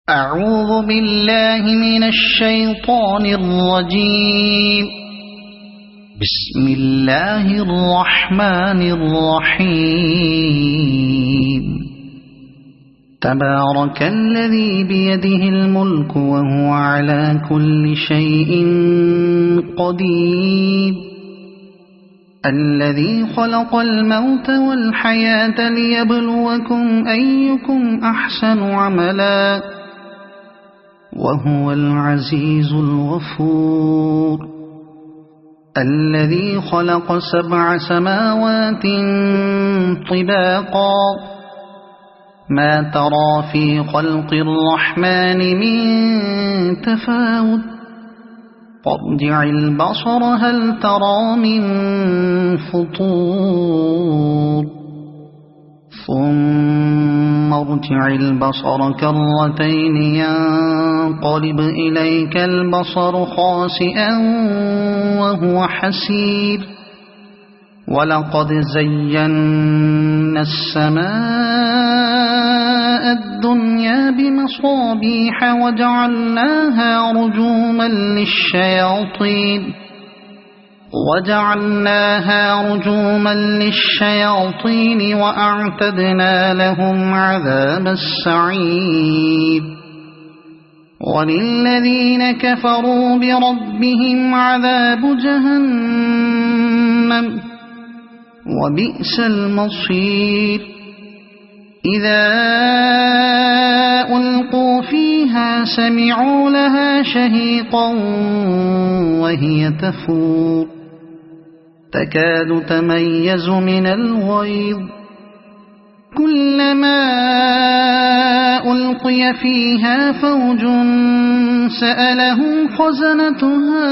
أعوذ بالله من الشيطان الرجيم. بسم الله الرحمن الرحيم. تبارك الذي بيده الملك وهو على كل شيء قدير. الذي خلق الموت والحياة ليبلوكم أيكم أحسن عملا وهو العزيز الغفور. الذي خلق 7 سماوات طباقا ما ترى في خلق الرحمن من تفاوت فارجع البصر هل ترى من فطور ثم ارجع البصر كرتين ينقلب إليك البصر خاسئا وهو حسير. ولقد زينا السماء الدنيا بمصابيح وجعلناها رجوما للشياطين وأعتدنا لهم عذاب السعير. وللذين كفروا بربهم عذاب جهنم وبئس المصير. إذا ألقوا فيها سمعوا لها شهيقا وهي تفور تكاد تميز من الغيظ. كلما ألقي فيها فوج سألهم خزنتها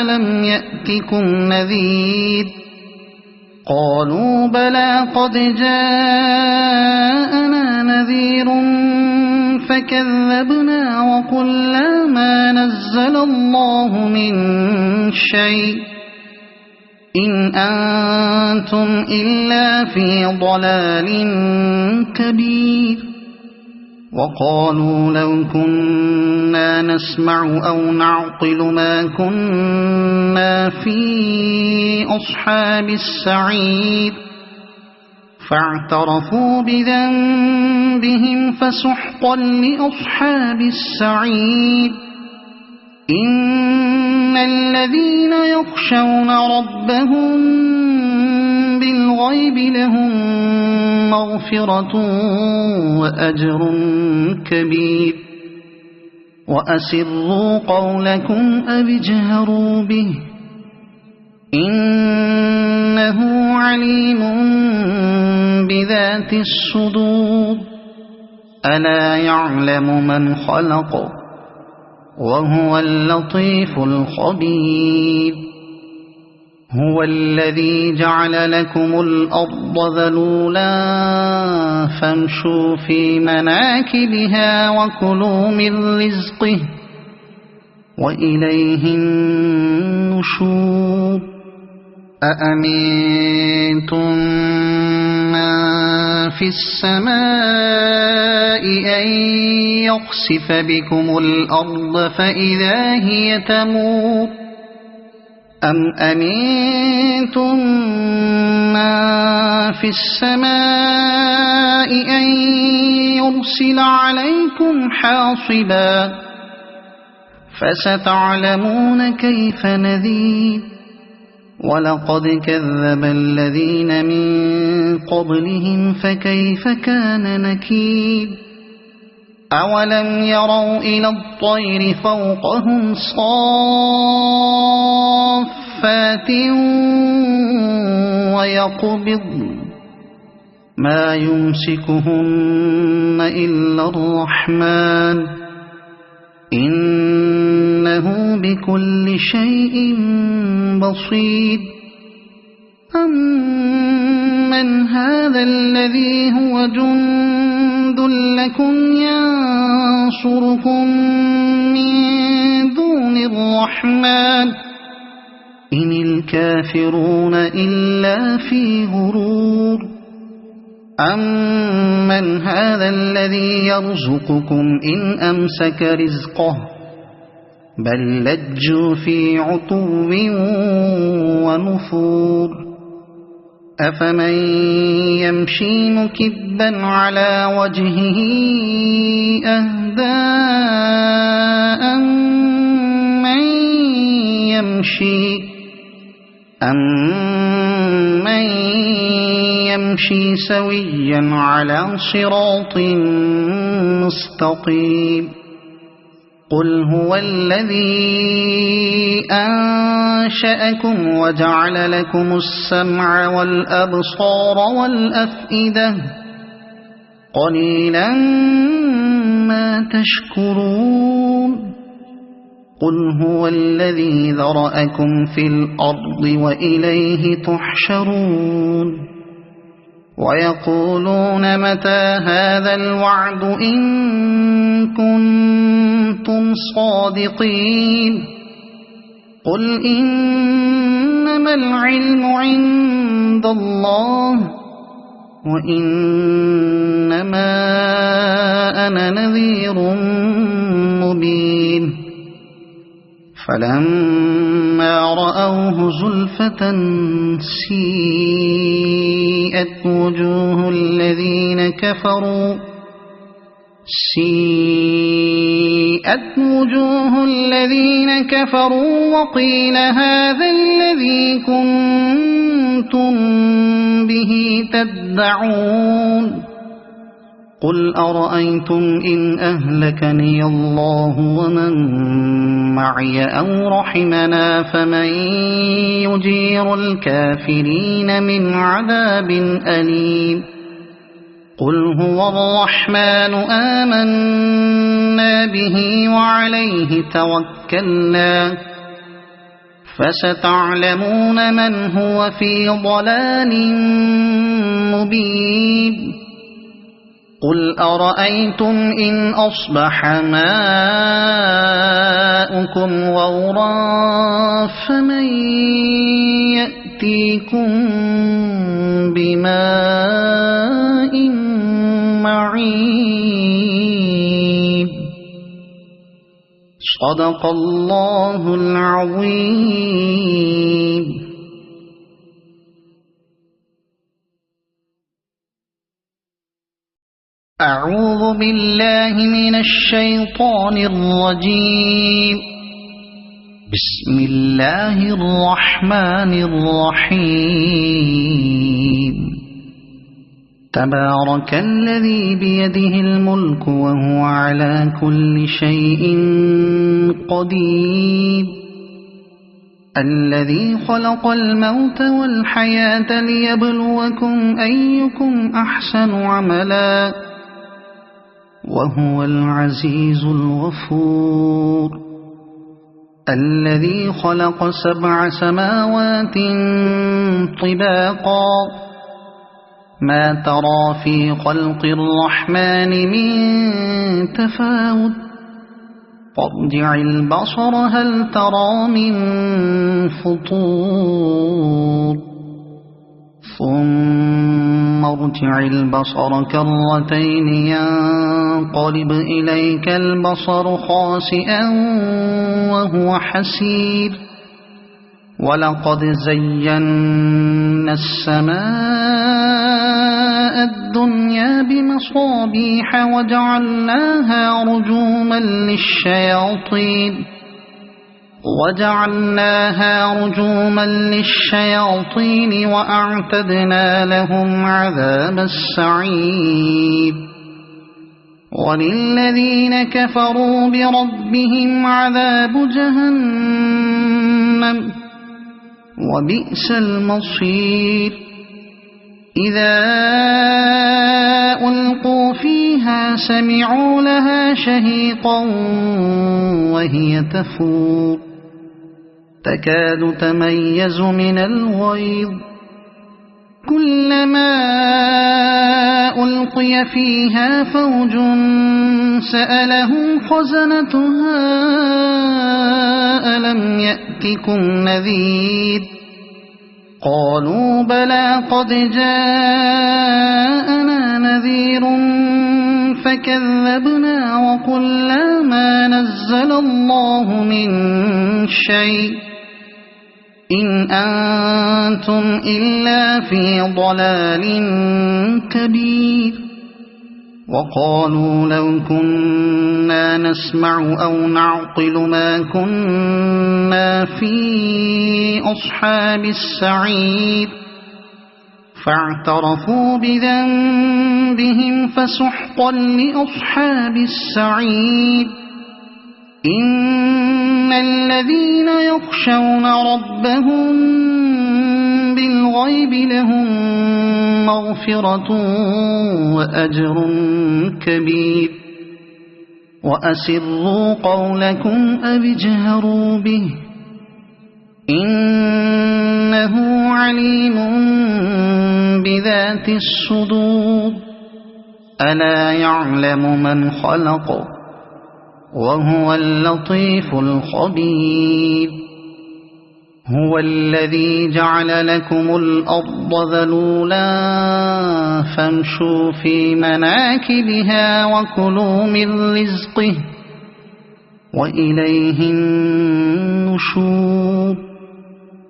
ألم يأتكم نذير قالوا بلى قد جاءنا نذير فكذبنا وقلنا ما نزل الله من شيء إن أنتم إلا في ضلال كبير. وقالوا لو كنا نسمع أو نعقل ما كنا في أصحاب السعير فاعترفوا بذنبهم فسحقا لأصحاب السعير. إن الذين يخشون ربهم بالغيب لهم مغفرة وأجر كبير. وأسروا قولكم أو اجهروا به إنه عليم بذات الصدور. ألا يعلم من خلق وهو اللطيف الخبير. هو الذي جعل لكم الأرض ذلولا فامشوا في مناكبها وكلوا من رزقه وإليه النشور. أأمنتم من في السماء أن يخسف بكم الأرض فإذا هي تمور أم أمنتم من في السماء أن يرسل عليكم حاصبا فستعلمون كيف نذير. ولقد كذب الذين من قبلهم فكيف كان نكير. أولم يروا إلى الطير فوقهم صافات ويقبضن ما يمسكهن إلا الرحمن إنه بكل شيء بصير. أمن هذا الذي هو جند لكم ينصركم من دون الرحمن إن الكافرون إلا في غرور. أَمَّنْ هَذَا الَّذِي يَرْزُقُكُمْ إِنْ أَمْسَكَ رِزْقَهُ بَل لَّجُّوا فِي عُتُوٍّ وَنُفُورٍ أَفَمَن يَمْشِي مُكِبًّا عَلَى وَجْهِهِ أَهْدَىٰ أَمَّن يَمْشِي سَوِيًّا عَلَى صِرَاطٍ مُّسْتَقِيمٍ قُلْ هُوَ الَّذِي أَنشَأَكُمْ وَجَعَلَ لَكُمُ السَّمْعَ وَالْأَبْصَارَ وَالْأَفْئِدَةَ قَلِيلًا مَّا تَشْكُرُونَ قُلْ هُوَ الَّذِي ذَرَأَكُمْ فِي الْأَرْضِ وَإِلَيْهِ تُحْشَرُونَ وَيَقُولُونَ مَتَىٰ هَٰذَا الْوَعْدُ إِن كُنتُمْ صَادِقِينَ قُلْ إِنَّمَا الْعِلْمُ عِندَ اللَّهِ وَإِنَّمَا أَنَا نَذِيرٌ مُّبِينٌ فَلَمَّا رَأَوْهُ زُلْفَةً سِيئَتْ وُجُوهُ الَّذِينَ كَفَرُوا وَقِيلَ هَٰذَا الَّذِي كُنتُم بِهِ تَدَّعُونَ قُلْ أَرَأَيْتُمْ إِنْ أَهْلَكَنِيَ اللَّهُ وَمَن مَّعِيَ أَوْ رَحِمَنَا فَمَن يُجِيرُ الْكَافِرِينَ مِنْ عَذَابٍ أَلِيمٍ قُلْ هُوَ الرَّحْمَٰنُ آمَنَّا بِهِ وَعَلَيْهِ تَوَكَّلْنَا فَسَتَعْلَمُونَ مَنْ هُوَ فِي ضَلَالٍ مُّبِينٍ قُلْ أَرَأَيْتُمْ إِنْ أَصْبَحَ مَاؤُكُمْ غَوْرًا فَمَن يَأْتِيكُم بِمَاءٍ مَّعِينٍ صَدَقَ اللَّهُ الْعَظِيمُ. أعوذ بالله من الشيطان الرجيم. بسم الله الرحمن الرحيم. تبارك الذي بيده الملك وهو على كل شيء قدير الذي خلق الموت والحياة ليبلوكم أيكم أحسن عملا وهو العزيز الغفور الذي خلق 7 سماوات طباقا ما ترى في خلق الرحمن من تفاوت فارجع البصر هل ترى من فطور ثم ارجع البصر كرتين ينقلب إليك البصر خاسئا وهو حسير ولقد زينا السماء الدنيا بمصابيح وجعلناها رجوما للشياطين وأعتدنا لهم عذاب السعير وللذين كفروا بربهم عذاب جهنم وبئس المصير إذا ألقوا فيها سمعوا لها شهيقا وهي تفور تكاد تميز من الغيظ كلما ألقي فيها فوج سألهم خزنتها ألم يأتكم نذير قالوا بلى قد جاءنا نذير فكذبنا وقلنا ما نزل الله من شيء إن أنتم إلا في ضلال كبير وقالوا لو كنا نسمع أو نعقل ما كنا في أصحاب السعير فاعترفوا بذنبهم فسحقا لأصحاب السعير إن الذين يخشون ربهم بالغيب لهم مغفرة وأجر كبير وأسروا قولكم أو اجهروا به إنه عليم بذات الصدور ألا يعلم من خلق وهو اللطيف الخبير هو الذي جعل لكم الأرض ذلولا فامشوا في مناكبها وكلوا من رزقه وإليه النشور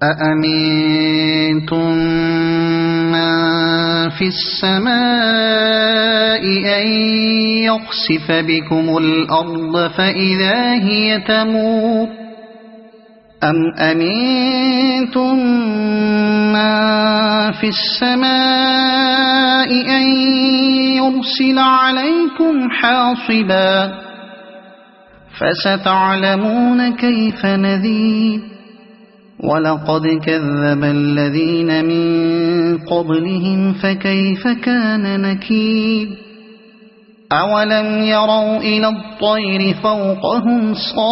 أأمنتم من في السماء أن يخسف بكم الأرض فإذا هي تمور أم أمنتم من في السماء أن يرسل عليكم حاصبا فستعلمون كيف نذير ولقد كذب الذين من قبلهم فكيف كان نكير أولم يروا إلى الطير فوقهم صافات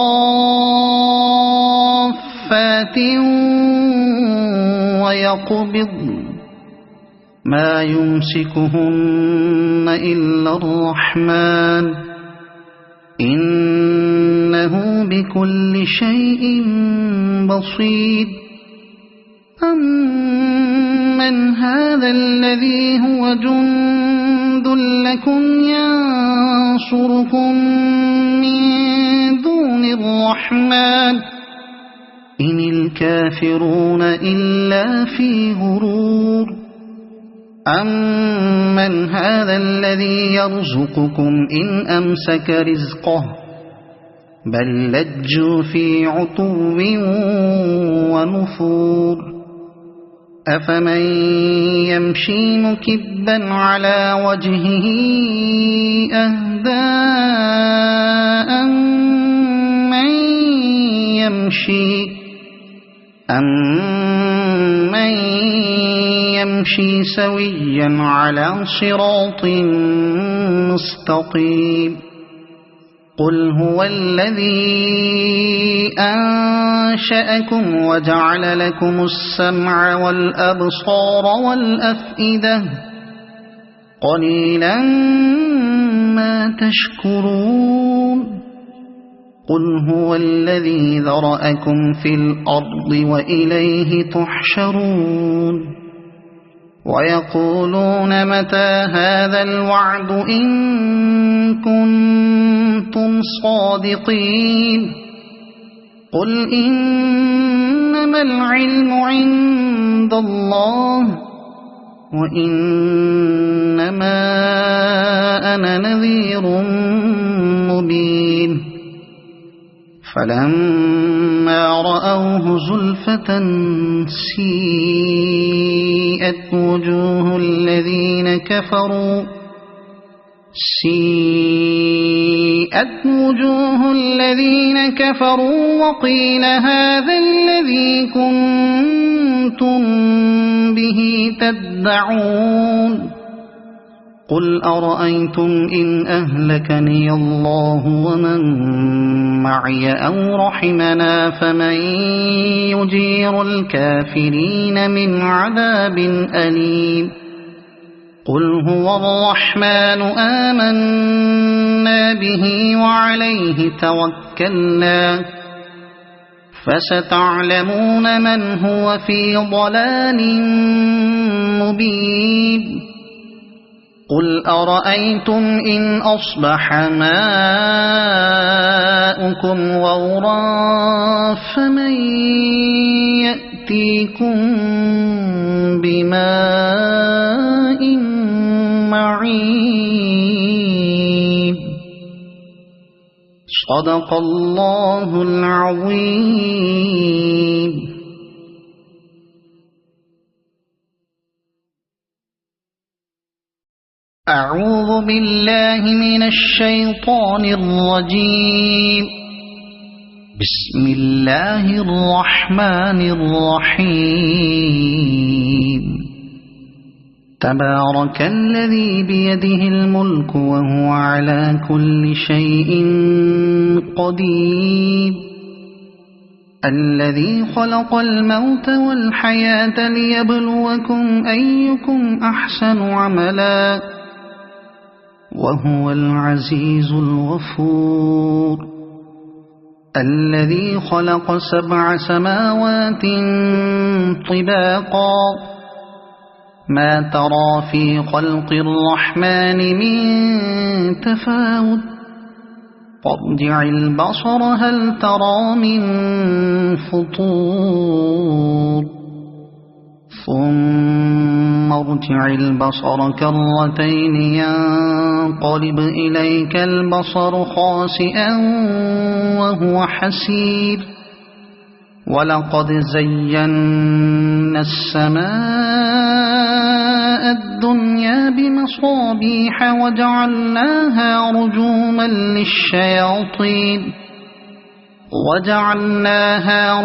ويقبض ما يمسكهن إلا الرحمن إنه بكل شيء بصير أمن هذا الذي هو جند لكم ينصركم من دون الرحمن إن الكافرون إلا في غرور أمن هذا الذي يرزقكم إن أمسك رزقه بل لجوا في عتو ونفور أفمن يمشي مكبا على وجهه أهدى أمن يمشي سويا على صراط مستقيم قل هو الذي أنشأكم وجعل لكم السمع والأبصار والأفئدة قليلا ما تشكرون قل هو الذي ذرأكم في الأرض وإليه تحشرون ويقولون متى هذا الوعد إن كنتم صادقين قل إنما العلم عند الله وإنما أنا نذير مبين فلما رأوه زلفة سيئت وجوه الذين كفروا وقيل هذا الذي كنتم به تدعون قل أرأيتم إن أهلكني الله ومن معي أو رحمنا فمن يجير الكافرين من عذاب أليم قل هو الرحمن آمنا به وعليه توكلنا فستعلمون من هو في ضلال مبين قل أرأيتم إن أصبح ماؤكم غورا فمن يأتيكم بماء معين. صدق الله العظيم. أعوذ بالله من الشيطان الرجيم. بسم الله الرحمن الرحيم. تبارك الذي بيده الملك وهو على كل شيء قدير. الذي خلق الموت والحياة ليبلوكم أيكم أحسن عملا وهو العزيز الغفور. الذي خلق 7 سماوات طباقا ما ترى في خلق الرحمن من تفاوت فارجع البصر هل ترى من فطور ثم ارجع البصر كرتين ينقلب إليك البصر خاسئا وهو حسير. ولقد زينا السماء الدنيا بمصابيح وجعلناها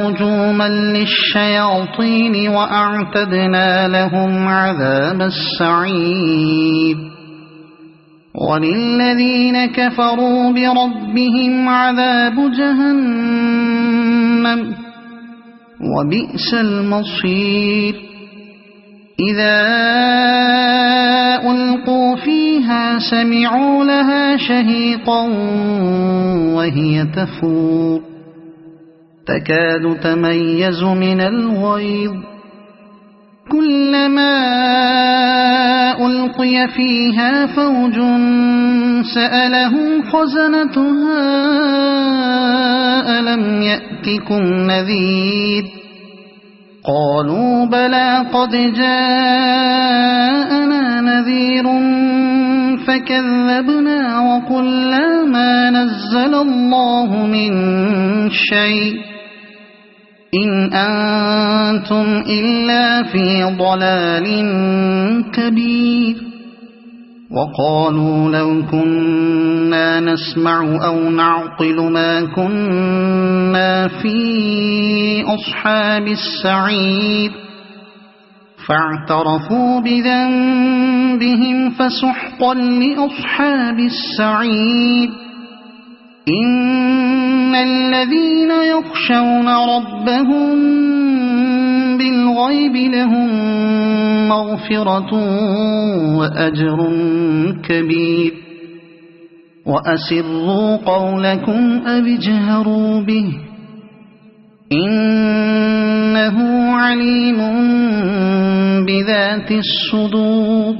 رجوما للشياطين وأعتدنا لهم عذاب السعير. وللذين كفروا بربهم عذاب جهنم وبئس المصير. إذا ألقوا فيها سمعوا لها شهيقا وهي تفور تكاد تميز من الغيظ. كلما ألقي فيها فوج سألهم خزنتها ألم يأتكم نذير قالوا بلى قد جاءنا نذير فكذبنا وقلنا ما نزل الله من شيء إن أنتم إلا في ضلال كبير. وقالوا لو كنا نسمع أو نعقل ما كنا في أصحاب السعير فاعترفوا بذنبهم فسحقا لأصحاب السعير. إن الذين يخشون ربهم بالغيب لهم مغفرة وأجر كبير. وأسروا قولكم أو اجهروا به إنه عليم بذات الصدور.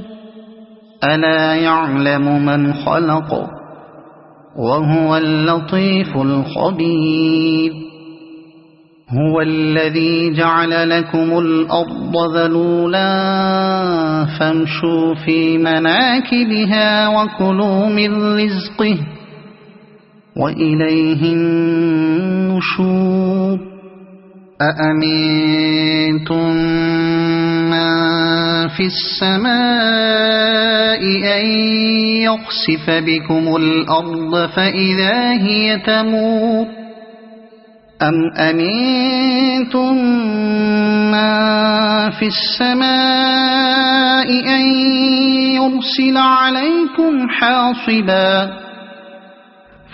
ألا يعلم من خلق وهو اللطيف الخبير. هو الذي جعل لكم الأرض ذلولا فامشوا في مناكبها وكلوا من رزقه وإليه النشور. أأمنتم من في السماء أن يخسف بكم الأرض فإذا هي تمور أم أمنتم من في السماء أن يرسل عليكم حاصبا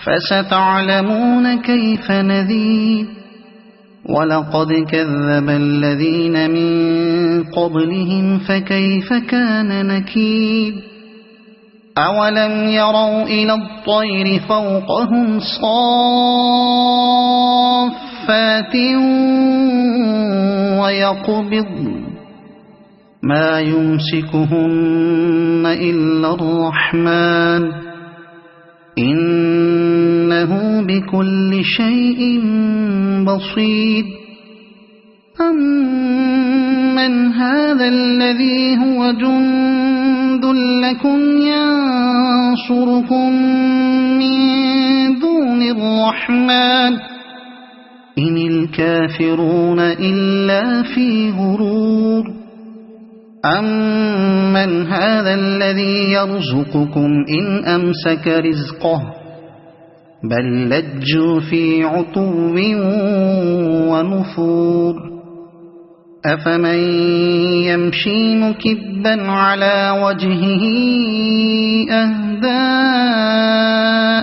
فستعلمون كيف نذير. ولقد كذب الذين من قبلهم فكيف كان نكير. أولم يروا إلى الطير فوقهم صافات ويقبضن ما يمسكهن إلا الرحمن إنه بكل شيء بصير أمن هذا الذي هو جند لكم ينصركم من دون الرحمن إن الكافرون إلا في غرور أمن هذا الذي يرزقكم إن أمسك رزقه بل لجوا في عتو ونفور أفمن يمشي مكبا على وجهه أهدى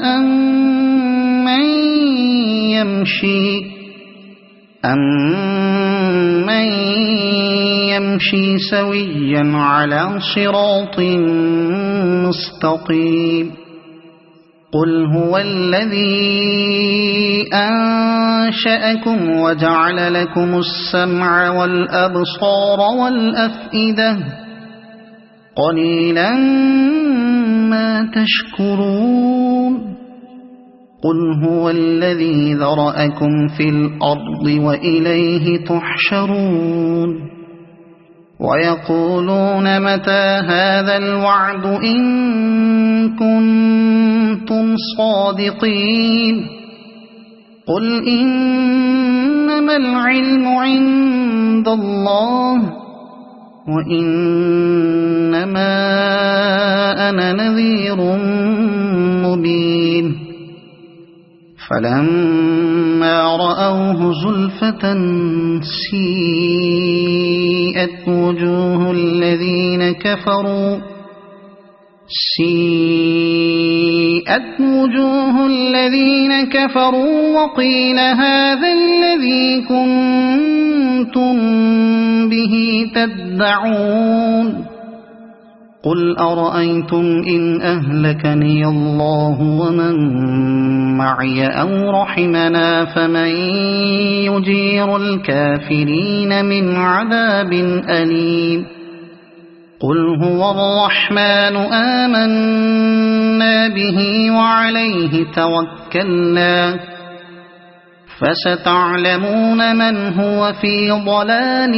أمن يمشي سويا على صراط مستقيم قل هو الذي أنشأكم وجعل لكم السمع والأبصار والأفئدة قليلا ما تشكرون قل هو الذي ذرأكم في الأرض وإليه تحشرون ويقولون متى هذا الوعد إن كنتم صادقين قل إنما العلم عند الله وإنما أنا نذير مبين فلما رأوه زلفة سيئت وجوه الذين كفروا وقيل هذا الذي كنتم به تدعون قل أرأيتم إن أهلكني الله ومن معي أو رحمنا فمن يجير الكافرين من عذاب أليم قل هو الرحمن آمنا به وعليه توكلنا فستعلمون من هو في ضلال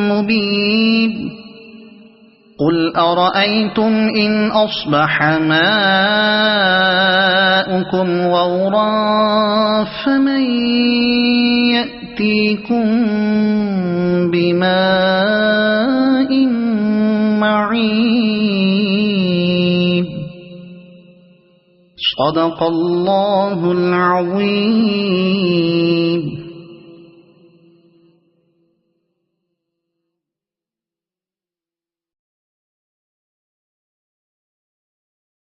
مبين قل أرأيتم إن أصبح ماؤكم غورا فمن يأتيكم بماء معين صدق الله العظيم.